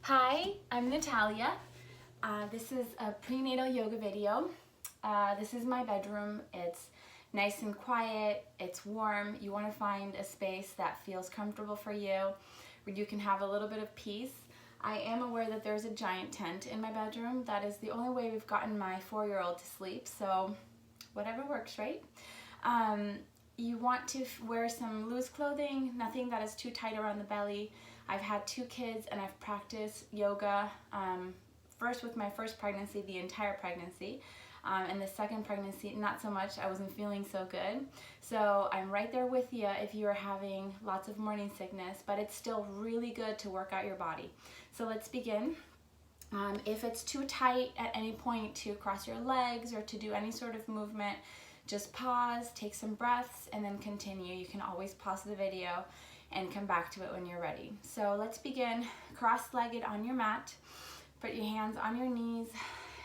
Hi, I'm Natalia. This is a prenatal yoga video. This is my bedroom. It's nice and quiet, it's warm. You want to find a space that feels comfortable for you, where you can have a little bit of peace. I am aware that there's a giant tent in my bedroom. That is the only way we've gotten my 4-year-old to sleep, so whatever works, right? You want to wear some loose clothing, nothing that is too tight around the belly. I've had 2 kids and I've practiced yoga, first with my first pregnancy, the entire pregnancy, and the second pregnancy, not so much. I wasn't feeling so good. So I'm right there with you if you are having lots of morning sickness, but it's still really good to work out your body. So let's begin. If it's too tight at any point to cross your legs or to do any sort of movement, just pause, take some breaths, and then continue. You can always pause the video and come back to it when you're ready. So let's begin cross-legged on your mat. Put your hands on your knees,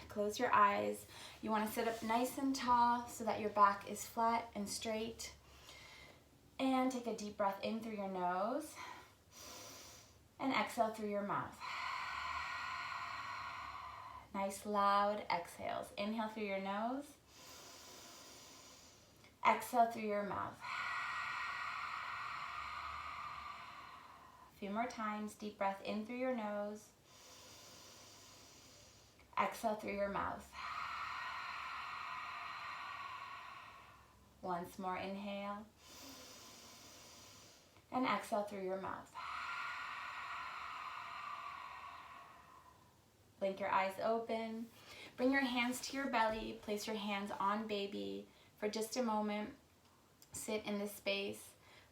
close your eyes. You want to sit up nice and tall so that your back is flat and straight. And take a deep breath in through your nose and exhale through your mouth. Nice loud exhales. Inhale through your nose. Exhale through your mouth. A few more times. Deep breath in through your nose. Exhale through your mouth. Once more, inhale. And exhale through your mouth. Blink your eyes open. Bring your hands to your belly. Place your hands on baby. For just a moment, sit in this space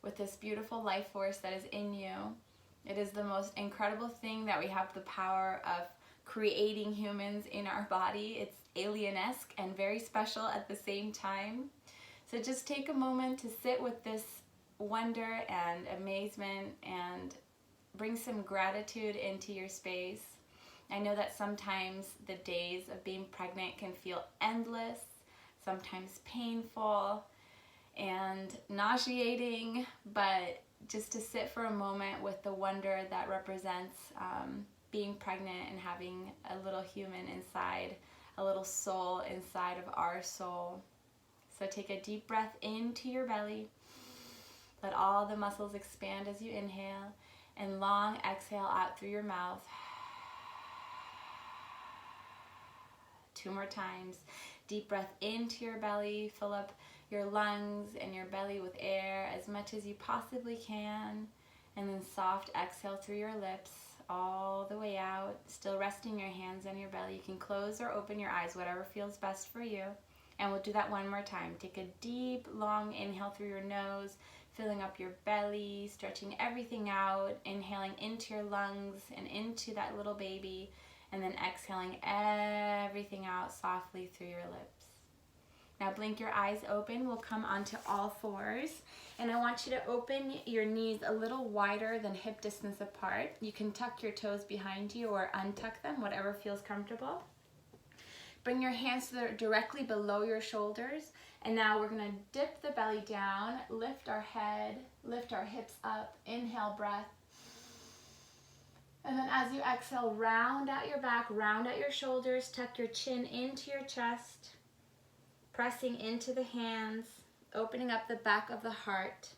with this beautiful life force that is in you. It is the most incredible thing that we have the power of creating humans in our body. It's alien-esque and very special at the same time. So just take a moment to sit with this wonder and amazement and bring some gratitude into your space. I know that sometimes the days of being pregnant can feel endless, sometimes painful and nauseating, but just to sit for a moment with the wonder that represents being pregnant and having a little human inside, a little soul inside of our soul. So take a deep breath into your belly. Let all the muscles expand as you inhale, and long exhale out through your mouth. 2 more times. Deep breath into your belly. Fill up your lungs and your belly with air as much as you possibly can. And then soft exhale through your lips all the way out. Still resting your hands on your belly. You can close or open your eyes, whatever feels best for you. And we'll do that one more time. Take a deep, long inhale through your nose, filling up your belly, stretching everything out, inhaling into your lungs and into that little baby, and then exhaling everything out softly through your lips. Now blink your eyes open. We'll come onto all fours. And I want you to open your knees a little wider than hip distance apart. You can tuck your toes behind you or untuck them, whatever feels comfortable. Bring your hands directly below your shoulders. And now we're going to dip the belly down, lift our head, lift our hips up. Inhale, breath. And then as you exhale, round out your back, round out your shoulders, tuck your chin into your chest, pressing into the hands, opening up the back of the heart.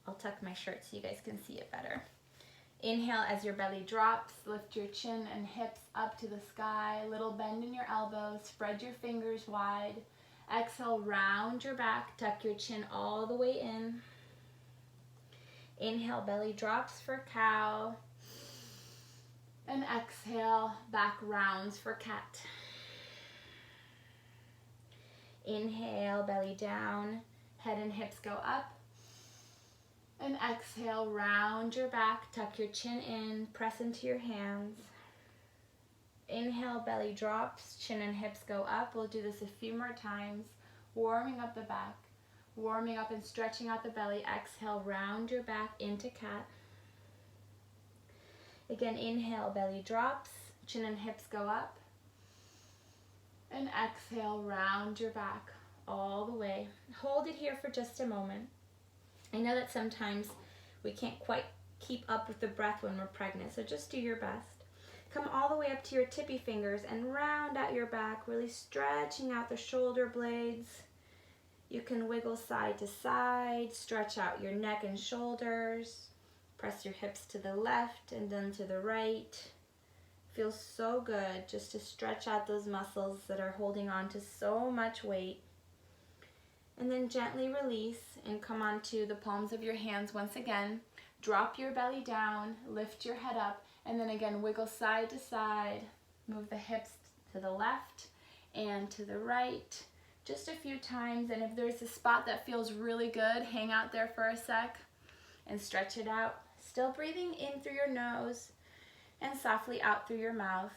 I'll tuck my shirt so you guys can see it better. Inhale as your belly drops, lift your chin and hips up to the sky, little bend in your elbows, spread your fingers wide. Exhale, round your back, tuck your chin all the way in. Inhale, belly drops for cow. And exhale, back rounds for cat. Inhale, belly down, head and hips go up. And exhale, round your back, tuck your chin in, press into your hands. Inhale, belly drops, chin and hips go up. We'll do this a few more times, warming up the back, warming up and stretching out the belly. Exhale, round your back into cat. Again, inhale, belly drops, chin and hips go up. And exhale, round your back all the way. Hold it here for just a moment. I know that sometimes we can't quite keep up with the breath when we're pregnant, so just do your best. come all the way up to your tippy fingers and round out your back, really stretching out the shoulder blades. You can wiggle side to side, stretch out your neck and shoulders, press your hips to the left and then to the right. Feels so good just to stretch out those muscles that are holding on to so much weight. And then gently release and come onto the palms of your hands once again. Drop your belly down, lift your head up, and then again wiggle side to side. Move the hips to the left and to the right. Just a few times, and if there's a spot that feels really good, hang out there for a sec and stretch it out. Still breathing in through your nose and softly out through your mouth.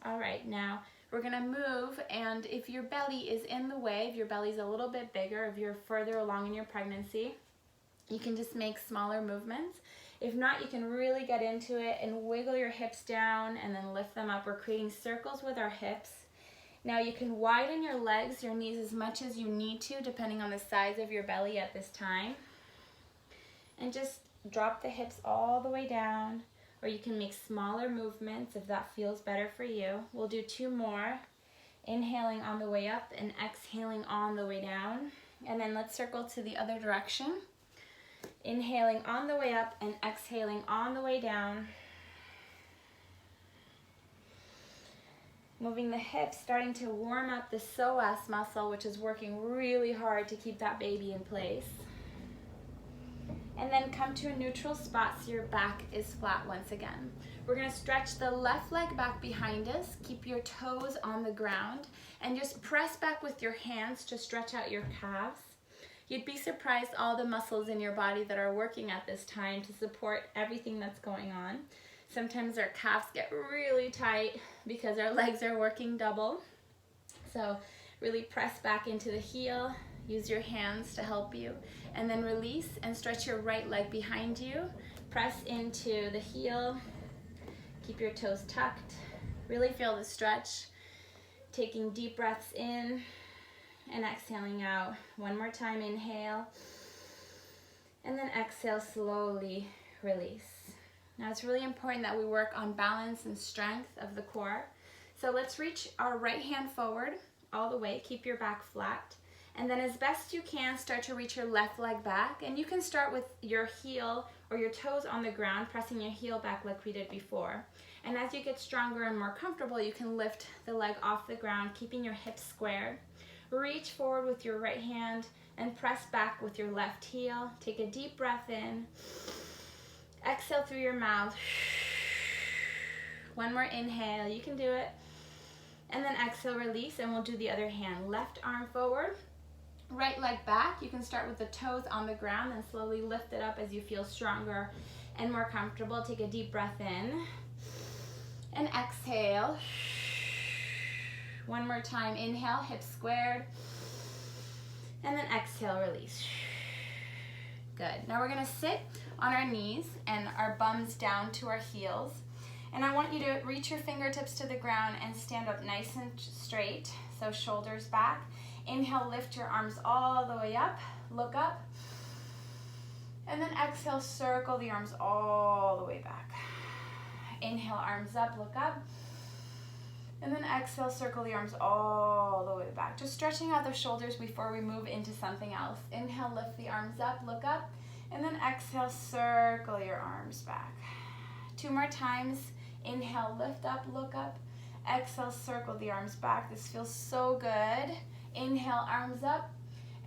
All right, now we're gonna move, and if your belly is in the way, if your belly's a little bit bigger, if you're further along in your pregnancy, you can just make smaller movements. If not, you can really get into it and wiggle your hips down and then lift them up. We're creating circles with our hips. Now you can widen your legs, your knees as much as you need to, depending on the size of your belly at this time. And just drop the hips all the way down, or you can make smaller movements if that feels better for you. We'll do 2 more. Inhaling on the way up and exhaling on the way down. And then let's circle to the other direction. Inhaling on the way up and exhaling on the way down. Moving the hips, starting to warm up the psoas muscle, which is working really hard to keep that baby in place. And then come to a neutral spot so your back is flat once again. We're gonna stretch the left leg back behind us, keep your toes on the ground, and just press back with your hands to stretch out your calves. You'd be surprised all the muscles in your body that are working at this time to support everything that's going on. Sometimes our calves get really tight because our legs are working double. So really press back into the heel, use your hands to help you, and then release and stretch your right leg behind you. Press into the heel, keep your toes tucked, really feel the stretch. Taking deep breaths in and exhaling out. One more time, inhale, and then exhale, slowly release. Now it's really important that we work on balance and strength of the core. So let's reach our right hand forward all the way, keep your back flat, and then as best you can, start to reach your left leg back. And you can start with your heel or your toes on the ground, pressing your heel back like we did before. And as you get stronger and more comfortable, you can lift the leg off the ground, keeping your hips squared. Reach forward with your right hand and press back with your left heel. Take a deep breath in. Exhale through your mouth. One more inhale, you can do it. And then exhale, release, and we'll do the other hand. Left arm forward, right leg back. You can start with the toes on the ground and slowly lift it up as you feel stronger and more comfortable. Take a deep breath in and exhale. One more time, inhale, hips squared, and then exhale, release. Good. Now we're gonna sit on our knees and our bums down to our heels. And I want you to reach your fingertips to the ground and stand up nice and straight. So shoulders back. Inhale, lift your arms all the way up. Look up. And then exhale, circle the arms all the way back. Inhale, arms up, look up. And then exhale, circle the arms all the way back. Just stretching out the shoulders before we move into something else. Inhale, lift the arms up, look up. And then exhale, circle your arms back. 2 more times. Inhale, lift up, look up. Exhale, circle the arms back. This feels so good. Inhale, arms up.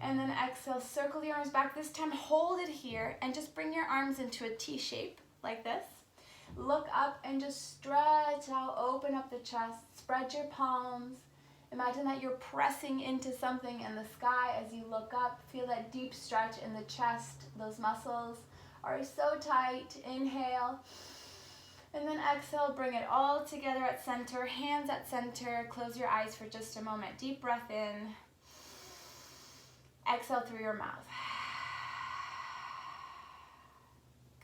And then exhale, circle the arms back. This time, hold it here and just bring your arms into a T shape like this. Look up and just stretch out, open up the chest, spread your palms. Imagine that you're pressing into something in the sky as you look up. Feel that deep stretch in the chest. Those muscles are so tight. Inhale. And then exhale, bring it all together at center, hands at center. Close your eyes for just a moment. Deep breath in. Exhale through your mouth.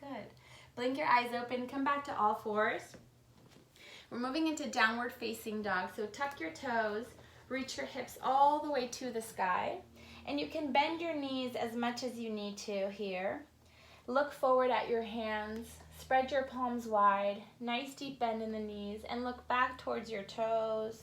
Good. Blink your eyes open, come back to all fours. We're moving into downward facing dog. So tuck your toes, reach your hips all the way to the sky. And you can bend your knees as much as you need to here. Look forward at your hands, Spread your palms wide, nice deep bend in the knees, and look back towards your toes.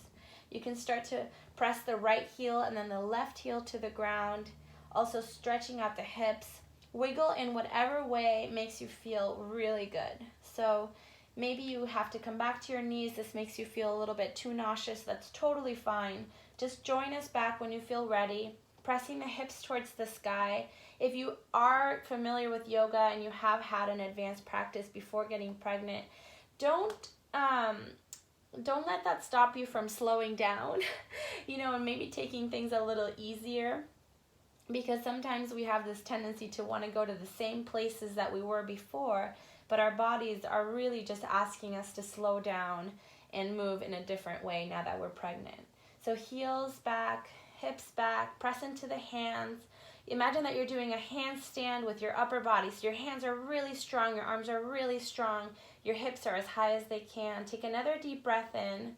You can start to press the right heel and then the left heel to the ground, also stretching out the hips. Wiggle in whatever way makes you feel really good. So maybe you have to come back to your knees. This makes you feel a little bit too nauseous. That's totally fine. Just join us back when you feel ready, pressing the hips towards the sky. If you are familiar with yoga and you have had an advanced practice before getting pregnant, don't let that stop you from slowing down, and maybe taking things a little easier, because sometimes we have this tendency to want to go to the same places that we were before, but our bodies are really just asking us to slow down and move in a different way now that we're pregnant. So heels back, hips back, press into the hands. Imagine that you're doing a handstand with your upper body. So your hands are really strong, your arms are really strong, your hips are as high as they can. Take another deep breath in.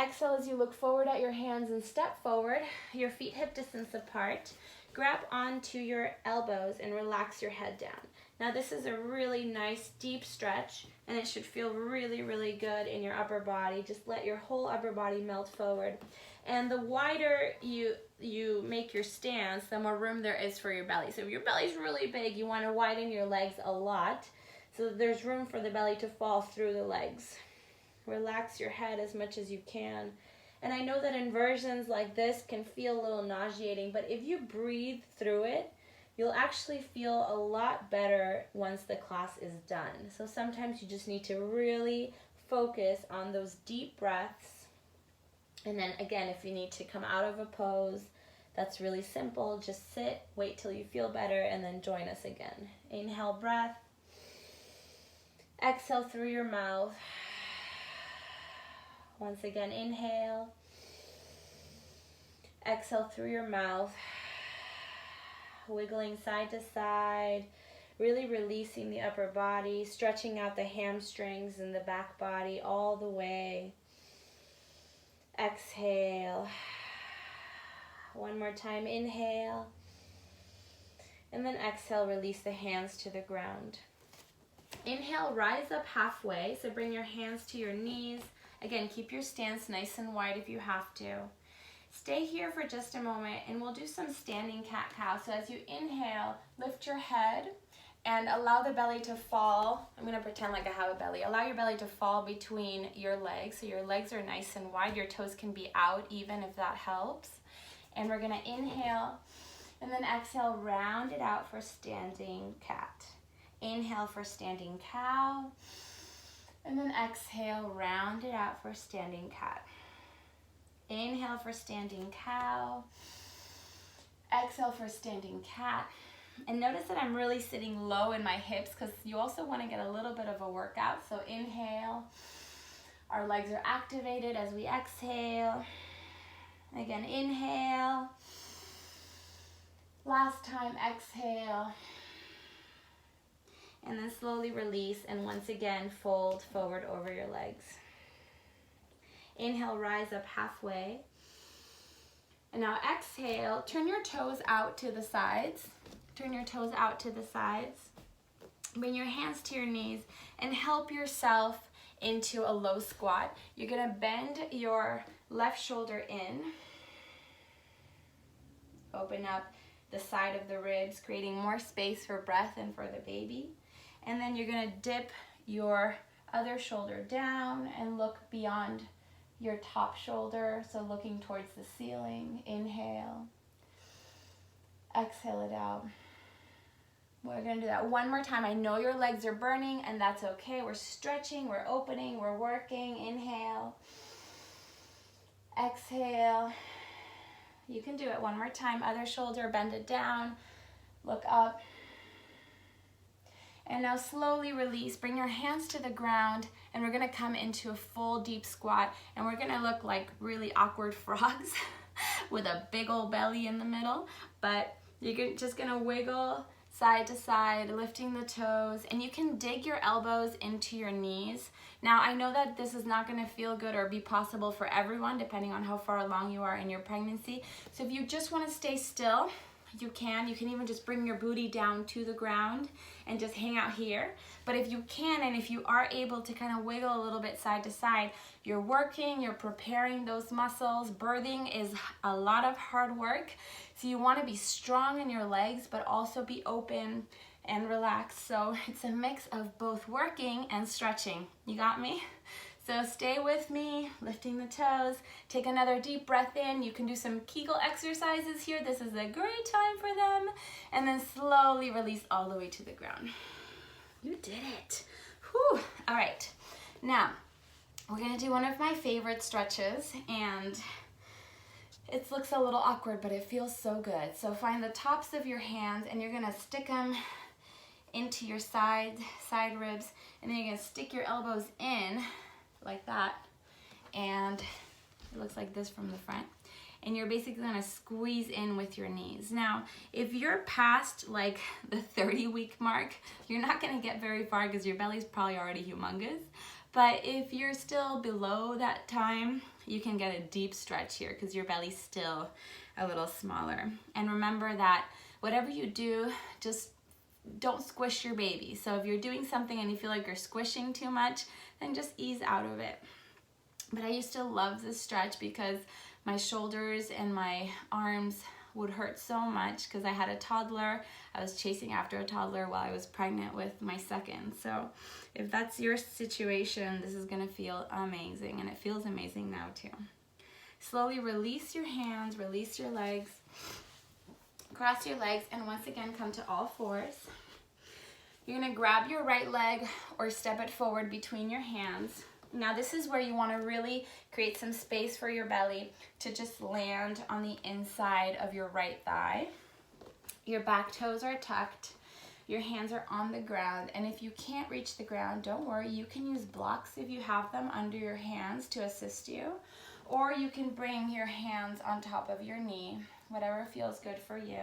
Exhale as you look forward at your hands and step forward, your feet hip distance apart. Grab onto your elbows and relax your head down. Now this is a really nice deep stretch, and it should feel really, really good in your upper body. Just let your whole upper body melt forward. And the wider you make your stance, the more room there is for your belly. So if your belly's really big, you want to widen your legs a lot so that there's room for the belly to fall through the legs. Relax your head as much as you can. And I know that inversions like this can feel a little nauseating, but if you breathe through it, you'll actually feel a lot better once the class is done. So sometimes you just need to really focus on those deep breaths. And then again, if you need to come out of a pose, that's really simple. Just sit, wait till you feel better, and then join us again. Inhale, breath. Exhale through your mouth. Once again, inhale. Exhale through your mouth. Wiggling side to side, really releasing the upper body, stretching out the hamstrings and the back body all the way. Exhale. One more time, inhale. And then exhale, release the hands to the ground. Inhale, rise up halfway, so bring your hands to your knees. Again, keep your stance nice and wide if you have to. Stay here for just a moment and we'll do some standing cat-cow. So as you inhale, lift your head and allow the belly to fall. I'm going to pretend like I have a belly. Allow your belly to fall between your legs so your legs are nice and wide. Your toes can be out even if that helps. And we're going to inhale and then exhale, round it out for standing cat. Inhale for standing cow. And then exhale, round it out for standing cat. Inhale for standing cow. Exhale for standing cat. And notice that I'm really sitting low in my hips because you also want to get a little bit of a workout. So inhale. Our legs are activated as we exhale. Again, inhale. Last time, exhale. And then slowly release, and once again, fold forward over your legs. Inhale, rise up halfway. And now exhale, turn your toes out to the sides. Turn your toes out to the sides. Bring your hands to your knees and help yourself into a low squat. You're gonna bend your left shoulder in. Open up the side of the ribs, creating more space for breath and for the baby. And then you're gonna dip your other shoulder down and look beyond your top shoulder, so looking towards the ceiling. Inhale. Exhale it out. We're gonna do that one more time. I know your legs are burning and that's okay. We're stretching, we're opening, we're working. Inhale. Exhale. You can do it one more time. Other shoulder, bend it down. Look up. And now slowly release. Bring your hands to the ground and we're gonna come into a full deep squat and we're gonna look like really awkward frogs with a big old belly in the middle. But you're just gonna wiggle side to side, lifting the toes, and you can dig your elbows into your knees. Now I know that this is not gonna feel good or be possible for everyone depending on how far along you are in your pregnancy. So if you just wanna stay still, you can even just bring your booty down to the ground and just hang out here. But if you can, and if you are able to kind of wiggle a little bit side to side, you're working, you're preparing those muscles. Birthing is a lot of hard work. So you want to be strong in your legs, but also be open and relaxed. So it's a mix of both working and stretching. You got me? So stay with me, lifting the toes. Take another deep breath in. You can do some Kegel exercises here. This is a great time for them. And then slowly release all the way to the ground. You did it. Whew. All right. Now, we're going to do one of my favorite stretches. And it looks a little awkward, but it feels so good. So find the tops of your hands, and you're going to stick them into your side ribs. And then you're going to stick your elbows in like that, and it looks like this from the front, and you're basically going to squeeze in with your knees. Now, if you're past like the 30-week mark, you're not going to get very far because your belly's probably already humongous. But if you're still below that time, you can get a deep stretch here because your belly's still a little smaller. And remember that whatever you do, just don't squish your baby. So if you're doing something and you feel like you're squishing too much, then just ease out of it. But I used to love this stretch because my shoulders and my arms would hurt so much because I had a toddler. I was chasing after a toddler while I was pregnant with my second. So if that's your situation, this is gonna feel amazing, and it feels amazing now too. Slowly release your hands, release your legs. Cross your legs, and once again come to all fours. You're going to grab your right leg or step it forward between your hands. Now this is where you want to really create some space for your belly to just land on the inside of your right thigh. Your back toes are tucked. Your hands are on the ground, and if you can't reach the ground, don't worry. You can use blocks if you have them under your hands to assist you, or you can bring your hands on top of your knee. Whatever feels good for you.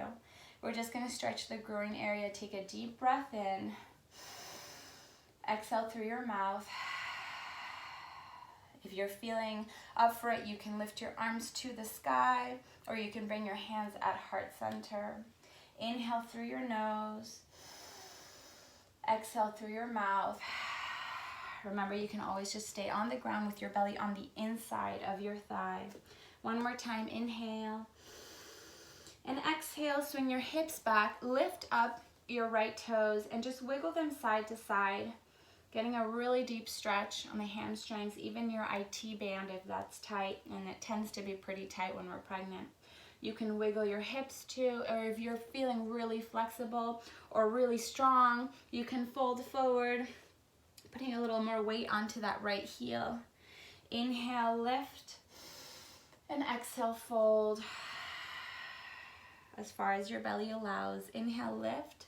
We're just going to stretch the groin area. Take a deep breath in. Exhale through your mouth. If you're feeling up for it, you can lift your arms to the sky, or you can bring your hands at heart center. Inhale through your nose. Exhale through your mouth. Remember, you can always just stay on the ground with your belly on the inside of your thigh. One more time, inhale. And exhale, swing your hips back, lift up your right toes, and just wiggle them side to side, getting a really deep stretch on the hamstrings, even your IT band if that's tight, and it tends to be pretty tight when we're pregnant. You can wiggle your hips too, or if you're feeling really flexible or really strong, you can fold forward, putting a little more weight onto that right heel. Inhale, lift, and exhale, fold as far as your belly allows. Inhale, lift,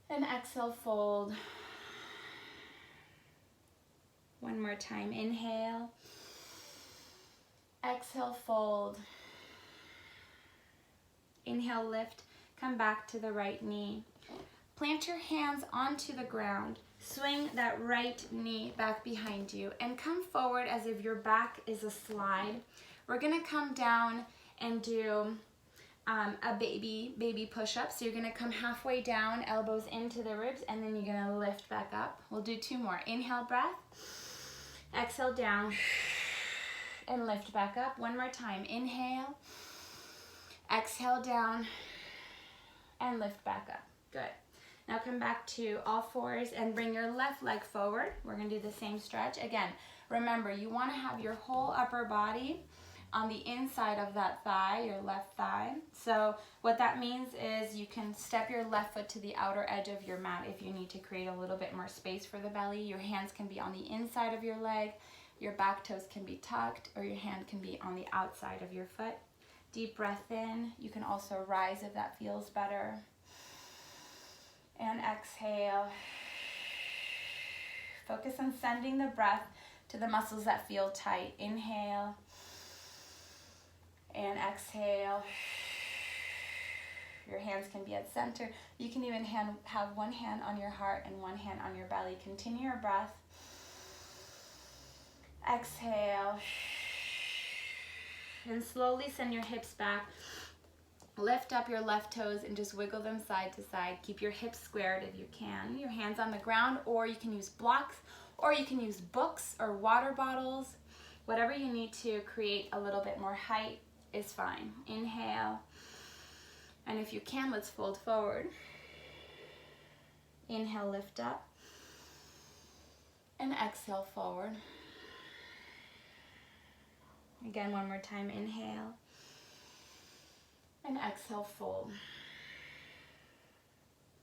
and exhale, fold. One more time, inhale, exhale, fold. Inhale, lift, come back to the right knee. Plant your hands onto the ground. Swing that right knee back behind you and come forward as if your back is a slide. We're gonna come down and do a baby push-up. So you're gonna come halfway down, elbows into the ribs, and then you're gonna lift back up. We'll do two more. Inhale, breath. Exhale, down, and lift back up. One more time. Inhale, exhale, down, and lift back up. Good. Now come back to all fours and bring your left leg forward. We're gonna do the same stretch. Again, remember, you wanna have your whole upper body on the inside of that thigh, your left thigh. So what that means is you can step your left foot to the outer edge of your mat if you need to create a little bit more space for the belly. Your hands can be on the inside of your leg, your back toes can be tucked, or your hand can be on the outside of your foot. Deep breath in. You can also rise if that feels better. And exhale. Focus on sending the breath to the muscles that feel tight. Inhale. And exhale. Your hands can be at center. You can even have one hand on your heart and one hand on your belly. Continue your breath. Exhale. And slowly send your hips back. Lift up your left toes and just wiggle them side to side. Keep your hips squared if you can. Your hands on the ground, or you can use blocks, or you can use books or water bottles. Whatever you need to create a little bit more height is fine. Inhale. And if you can, let's fold forward. Inhale, lift up. And exhale, forward. Again, one more time. Inhale. And exhale, fold.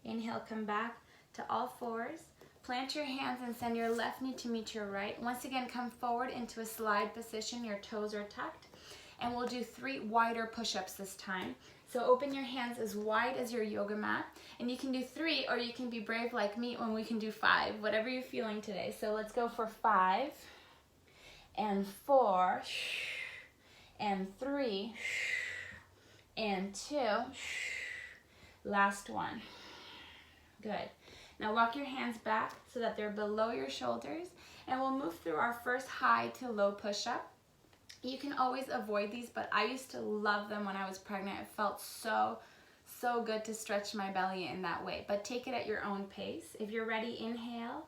Inhale, come back to all fours. Plant your hands and send your left knee to meet your right. Once again, come forward into a slide position. Your toes are tucked. And we'll do 3 wider push-ups this time. So open your hands as wide as your yoga mat. And you can do 3, or you can be brave like me when we can do 5, whatever you're feeling today. So let's go for 5, and 4, and 3, and 2. Last one. Good. Now walk your hands back so that they're below your shoulders, and we'll move through our first high to low push-up. You can always avoid these, but I used to love them when I was pregnant. It felt so good to stretch my belly in that way, but take it at your own pace. If you're ready, inhale.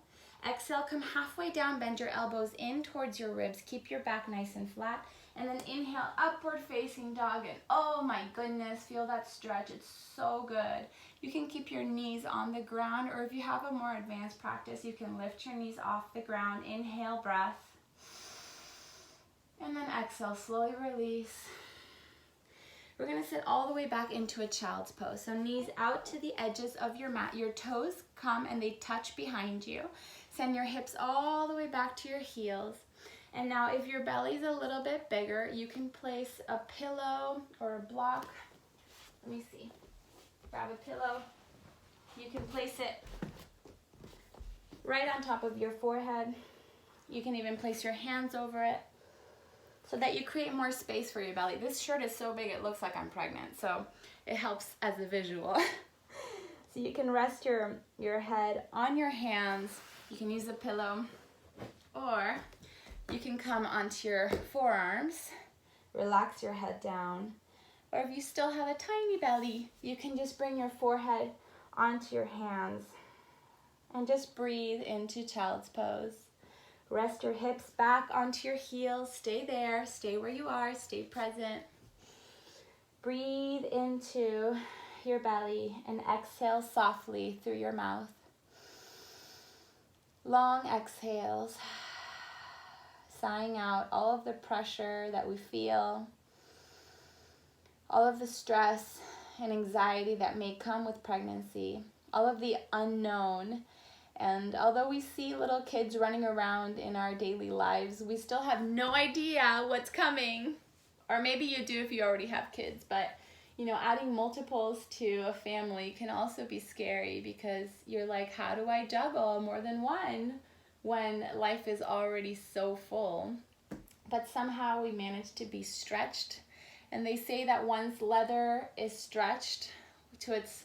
Exhale, come halfway down, bend your elbows in towards your ribs. Keep your back nice and flat. And then inhale, upward facing dog, and oh my goodness, feel that stretch. It's so good. You can keep your knees on the ground, or if you have a more advanced practice, you can lift your knees off the ground. Inhale, breath. And then exhale, slowly release. We're gonna sit all the way back into a child's pose. So knees out to the edges of your mat. Your toes come and they touch behind you. Send your hips all the way back to your heels. And now if your belly's a little bit bigger, you can place a pillow or a block. Let me see. Grab a pillow. You can place it right on top of your forehead. You can even place your hands over it, so that you create more space for your belly. This shirt is so big it looks like I'm pregnant, so it helps as a visual. So you can rest your head on your hands. You can use a pillow, or you can come onto your forearms, relax your head down. Or if you still have a tiny belly, you can just bring your forehead onto your hands and just breathe into child's pose. Rest your hips back onto your heels. Stay there. Stay where you are. Stay present. Breathe into your belly and exhale softly through your mouth. Long exhales. Sighing out all of the pressure that we feel, all of the stress and anxiety that may come with pregnancy, all of the unknown. And although we see little kids running around in our daily lives, we still have no idea what's coming. Or maybe you do if you already have kids, but adding multiples to a family can also be scary, because you're like, how do I juggle more than one when life is already so full? But somehow we manage to be stretched. And they say that once leather is stretched to its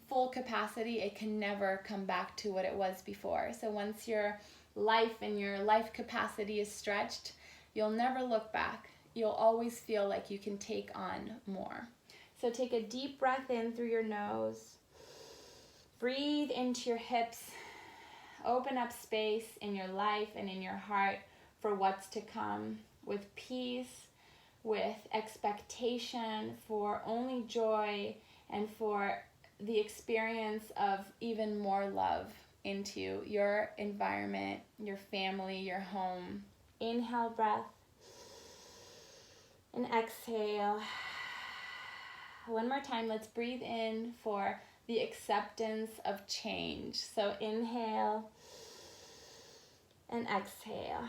full capacity, it can never come back to what it was before. So once your life and your life capacity is stretched, you'll never look back. You'll always feel like you can take on more. So take a deep breath in through your nose. Breathe into your hips. Open up space in your life and in your heart for what's to come, with peace, with expectation for only joy, and for the experience of even more love into your environment, your family, your home. Inhale, breath, and exhale. One more time, let's breathe in for the acceptance of change. So inhale and exhale.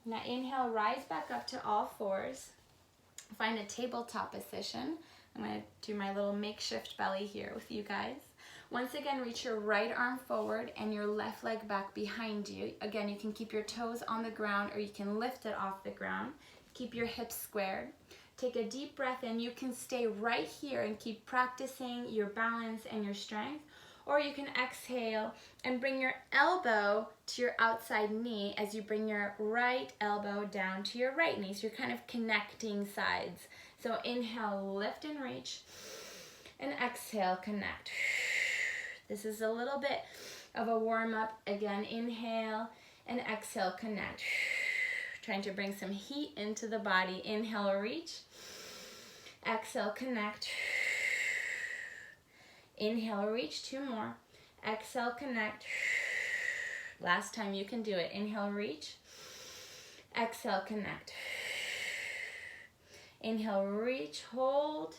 Now inhale, rise back up to all fours. Find a tabletop position. I'm going to do my little makeshift belly here with you guys. Once again, reach your right arm forward and your left leg back behind you. Again, you can keep your toes on the ground, or you can lift it off the ground. Keep your hips squared. Take a deep breath in. You can stay right here and keep practicing your balance and your strength. Or you can exhale and bring your elbow to your outside knee as you bring your right elbow down to your right knee. So you're kind of connecting sides. So inhale, lift and reach, and exhale, connect. This is a little bit of a warm up. Again, inhale and exhale, connect. Trying to bring some heat into the body. Inhale, reach. Exhale, connect. Inhale, reach, 2 more. Exhale, connect. Last time you can do it. Inhale, reach. Exhale, connect. Inhale, reach, hold,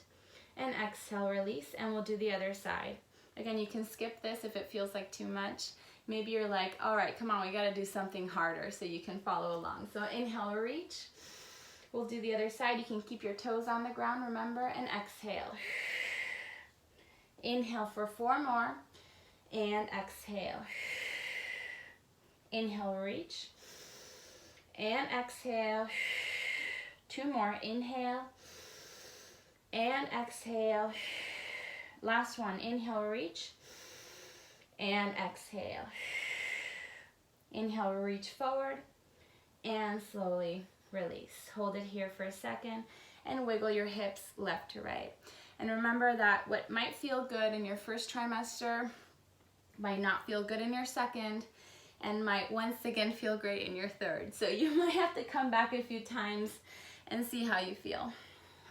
and exhale, release, and we'll do the other side. Again, you can skip this if it feels like too much. Maybe you're like, all right, come on, we gotta do something harder, so you can follow along. So inhale, reach. We'll do the other side. You can keep your toes on the ground, remember, and exhale. Inhale for 4 more, and exhale. Inhale, reach, and exhale. 2 more, inhale, and exhale. Last one, inhale, reach, and exhale. Inhale, reach forward, and slowly release. Hold it here for a second, and wiggle your hips left to right. And remember that what might feel good in your first trimester might not feel good in your second, and might once again feel great in your third. So you might have to come back a few times and see how you feel.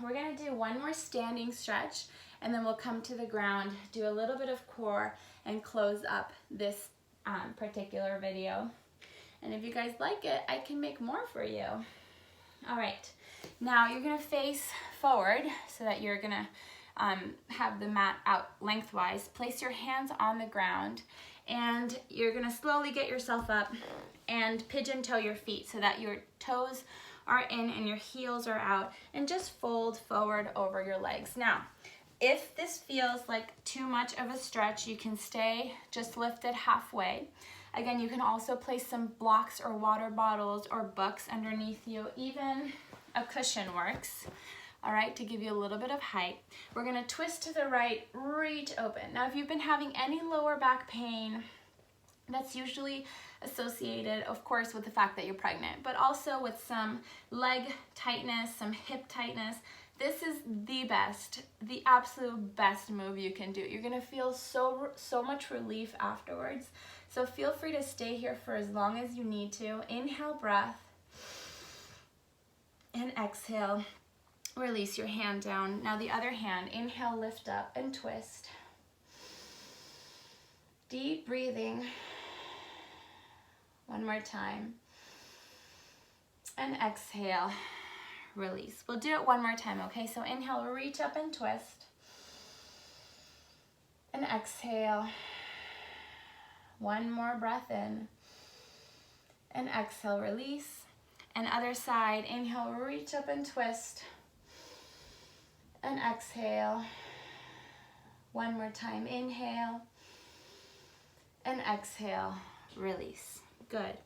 We're gonna do one more standing stretch, and then we'll come to the ground, do a little bit of core, and close up this particular video. And if you guys like it, I can make more for you. All right, now you're gonna face forward so that you're gonna have the mat out lengthwise. Place your hands on the ground, and you're gonna slowly get yourself up and pigeon toe your feet so that your toes are in and your heels are out, and just fold forward over your legs. Now, if this feels like too much of a stretch, you can stay just lifted halfway. Again, you can also place some blocks or water bottles or books underneath you. Even a cushion works, all right, to give you a little bit of height. We're gonna twist to the right, reach open. Now, if you've been having any lower back pain, that's usually associated, of course, with the fact that you're pregnant, but also with some leg tightness, some hip tightness. This is the best, the absolute best move you can do. You're gonna feel so much relief afterwards. So feel free to stay here for as long as you need to. Inhale, breath, and exhale. Release your hand down. Now the other hand, inhale, lift up and twist. Deep breathing. One more time. And exhale, release. We'll do it one more time, okay? So inhale, reach up and twist. And exhale. One more breath in. And exhale, release. And other side, inhale, reach up and twist. And exhale. One more time, inhale. And exhale, release. Good.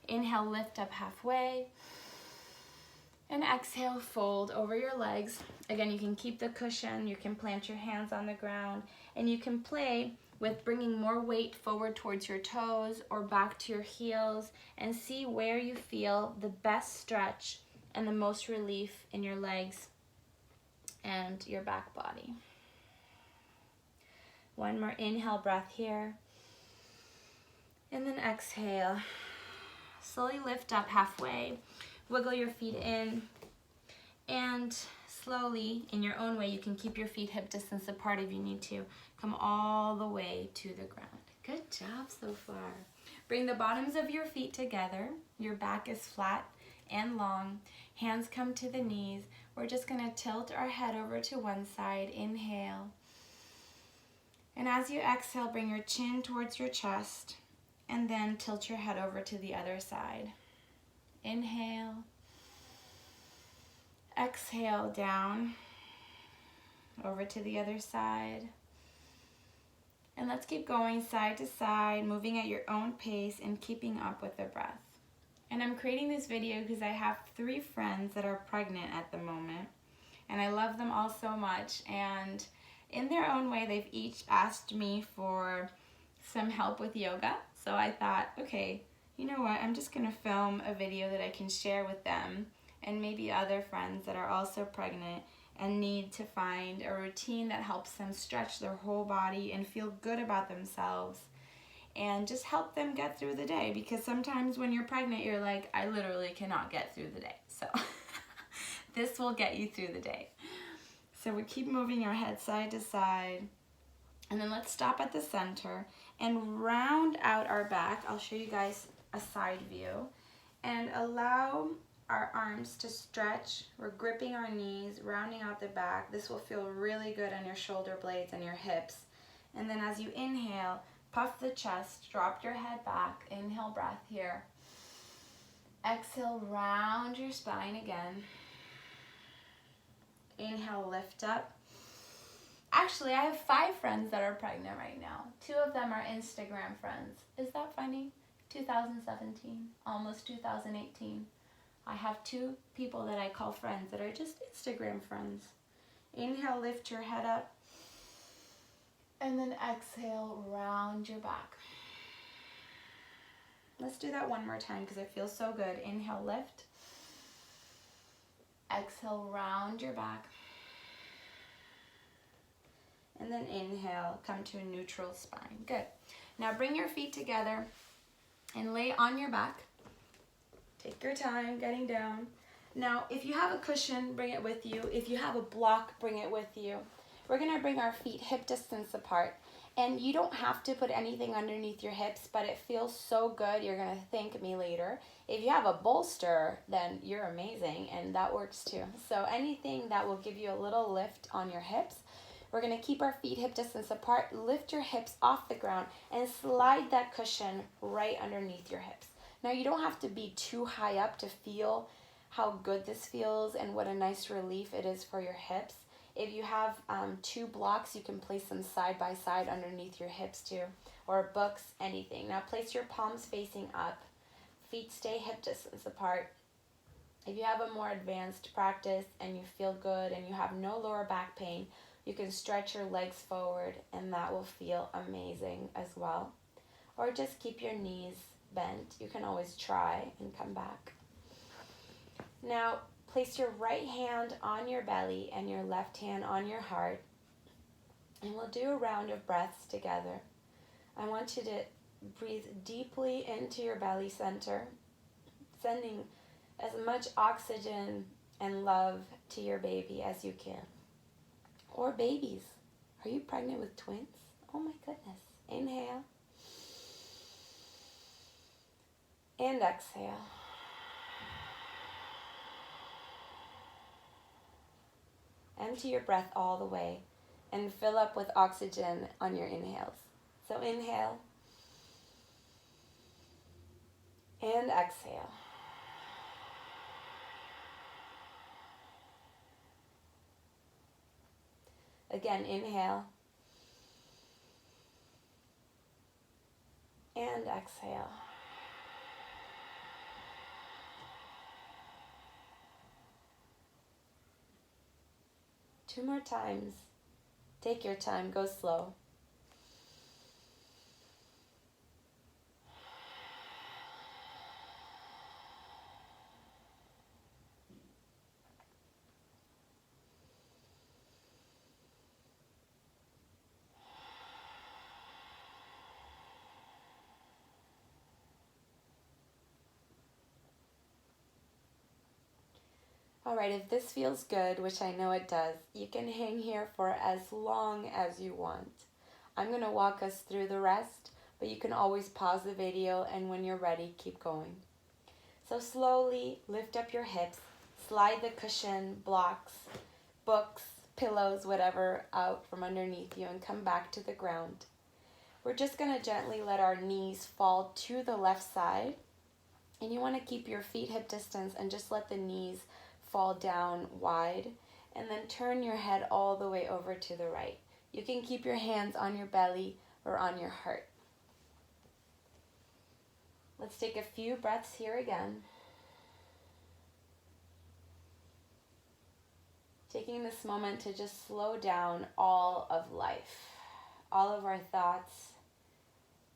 Inhale, lift up halfway. And exhale, fold over your legs. Again, you can keep the cushion, you can plant your hands on the ground, and you can play with bringing more weight forward towards your toes or back to your heels, and see where you feel the best stretch and the most relief in your legs and your back body. One more inhale breath here. And then exhale. Slowly lift up halfway. Wiggle your feet in. And slowly, in your own way, you can keep your feet hip distance apart if you need to. Come all the way to the ground. Good job so far. Bring the bottoms of your feet together. Your back is flat and long. Hands come to the knees. We're just going to tilt our head over to one side. Inhale. And as you exhale, bring your chin towards your chest. And then tilt your head over to the other side. Inhale. Exhale down. Over to the other side. And let's keep going side to side, moving at your own pace and keeping up with the breath. And I'm creating this video because I have 3 friends that are pregnant at the moment. And I love them all so much. And in their own way, they've each asked me for some help with yoga. So I thought, okay, you know what? I'm just going to film a video that I can share with them and maybe other friends that are also pregnant, and need to find a routine that helps them stretch their whole body and feel good about themselves and just help them get through the day, because sometimes when you're pregnant you're like, I literally cannot get through the day. So this will get you through the day. So we keep moving our head side to side, and then let's stop at the center and round out our back. I'll show you guys a side view, and allow our arms to stretch. We're gripping our knees, rounding out the back. This will feel really good on your shoulder blades and your hips. And then as you inhale, puff the chest, drop your head back. Inhale, breath here. Exhale, round your spine again. Inhale, lift up. Actually, I have 5 friends that are pregnant right now. 2 of them are Instagram friends. Is that funny? 2017, almost 2018. I have 2 people that I call friends that are just Instagram friends. Inhale, lift your head up. And then exhale, round your back. Let's do that one more time because it feels so good. Inhale, lift. Exhale, round your back. And then inhale, come to a neutral spine. Good. Now bring your feet together and lay on your back. Take your time getting down. Now, if you have a cushion, bring it with you. If you have a block, bring it with you. We're gonna bring our feet hip distance apart. And you don't have to put anything underneath your hips, but it feels so good, you're gonna thank me later. If you have a bolster, then you're amazing, and that works too. So anything that will give you a little lift on your hips. We're gonna keep our feet hip distance apart, lift your hips off the ground, and slide that cushion right underneath your hips. Now you don't have to be too high up to feel how good this feels and what a nice relief it is for your hips. If you have 2 blocks, you can place them side by side underneath your hips too, or books, anything. Now place your palms facing up, feet stay hip distance apart. If you have a more advanced practice and you feel good and you have no lower back pain, you can stretch your legs forward and that will feel amazing as well. Or just keep your knees bent. You can always try and come back. Now, place your right hand on your belly and your left hand on your heart. And we'll do a round of breaths together. I want you to breathe deeply into your belly center, sending as much oxygen and love to your baby as you can. Or babies. Are you pregnant with twins? Oh my goodness. Inhale. And exhale. Empty your breath all the way and fill up with oxygen on your inhales. So inhale and exhale. Again, inhale and exhale. Two more times. Take your time, go slow. All right, if this feels good, which I know it does, you can hang here for as long as you want. I'm going to walk us through the rest, but you can always pause the video and when you're ready, keep going. So slowly lift up your hips, slide the cushion, blocks, books, pillows, whatever, out from underneath you and come back to the ground. We're just going to gently let our knees fall to the left side, and you want to keep your feet hip distance and just let the knees fall down wide, and then turn your head all the way over to the right. You can keep your hands on your belly or on your heart. Let's take a few breaths here again. Taking this moment to just slow down all of life, all of our thoughts,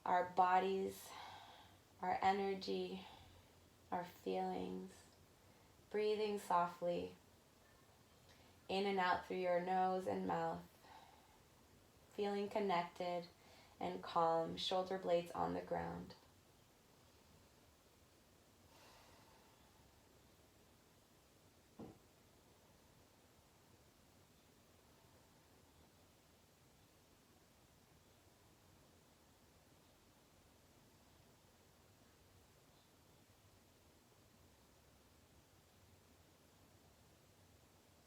our bodies, our energy, our feelings. Breathing softly, in and out through your nose and mouth. Feeling connected and calm, shoulder blades on the ground.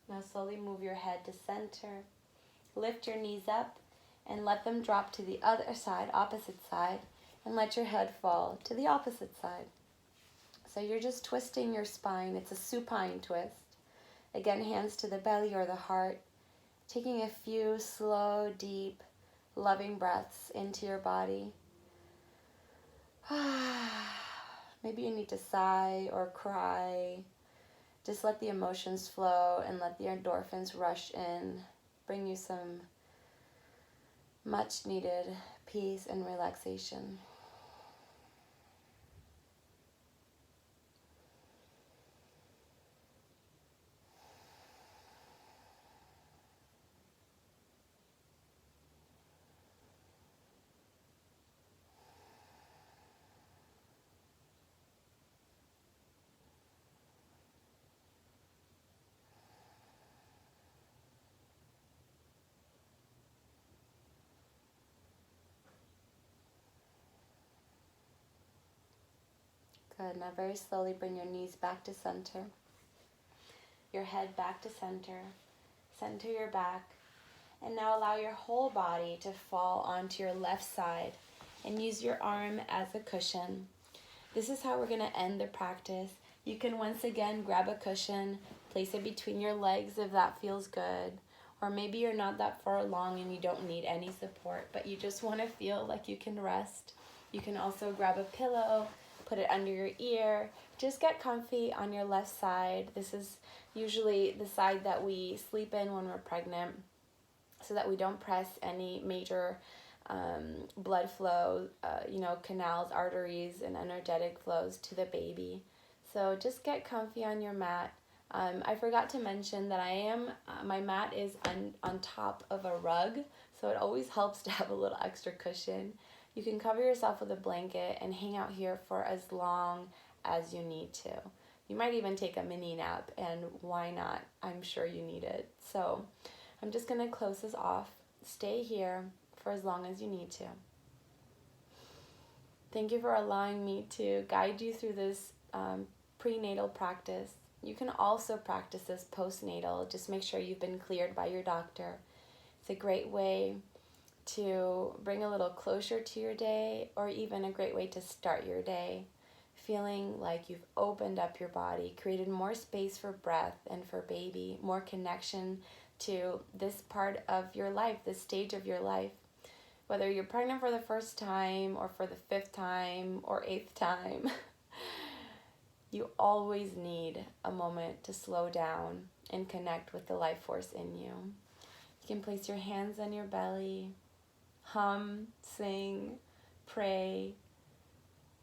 Now slowly move your head to center. Lift your knees up and let them drop to the other side, opposite side, and let your head fall to the opposite side. So you're just twisting your spine. It's a supine twist. Again, hands to the belly or the heart. Taking a few slow, deep, loving breaths into your body. Maybe you need to sigh or cry. Just let the emotions flow and let the endorphins rush in. Bring you some much needed peace and relaxation. Good. Now very slowly bring your knees back to center. Your head back to center. Center your back. And now allow your whole body to fall onto your left side and use your arm as a cushion. This is how we're going to end the practice. You can once again grab a cushion, place it between your legs if that feels good. Or maybe you're not that far along and you don't need any support, but you just want to feel like you can rest. You can also grab a pillow, put it under your ear. Just get comfy on your left side. This is usually the side that we sleep in when we're pregnant, so that we don't press any major blood flow, canals, arteries, and energetic flows to the baby. So just get comfy on your mat. I forgot to mention that my mat is on top of a rug, so it always helps to have a little extra cushion. You can cover yourself with a blanket and hang out here for as long as you need to. You might even take a mini nap, and why not? I'm sure you need it. So I'm just going to close this off. Stay here for as long as you need to. Thank you for allowing me to guide you through this prenatal practice. You can also practice this postnatal. Just make sure you've been cleared by your doctor. It's a great way to bring a little closure to your day, or even a great way to start your day, feeling like you've opened up your body, created more space for breath and for baby, more connection to this part of your life, this stage of your life. Whether you're pregnant for the first time or for the 5th time or 8th time, you always need a moment to slow down and connect with the life force in you. You can place your hands on your belly, hum, sing, pray,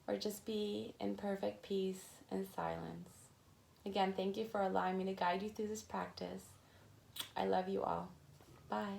or just be in perfect peace and silence. Again, thank you for allowing me to guide you through this practice. I love you all. Bye.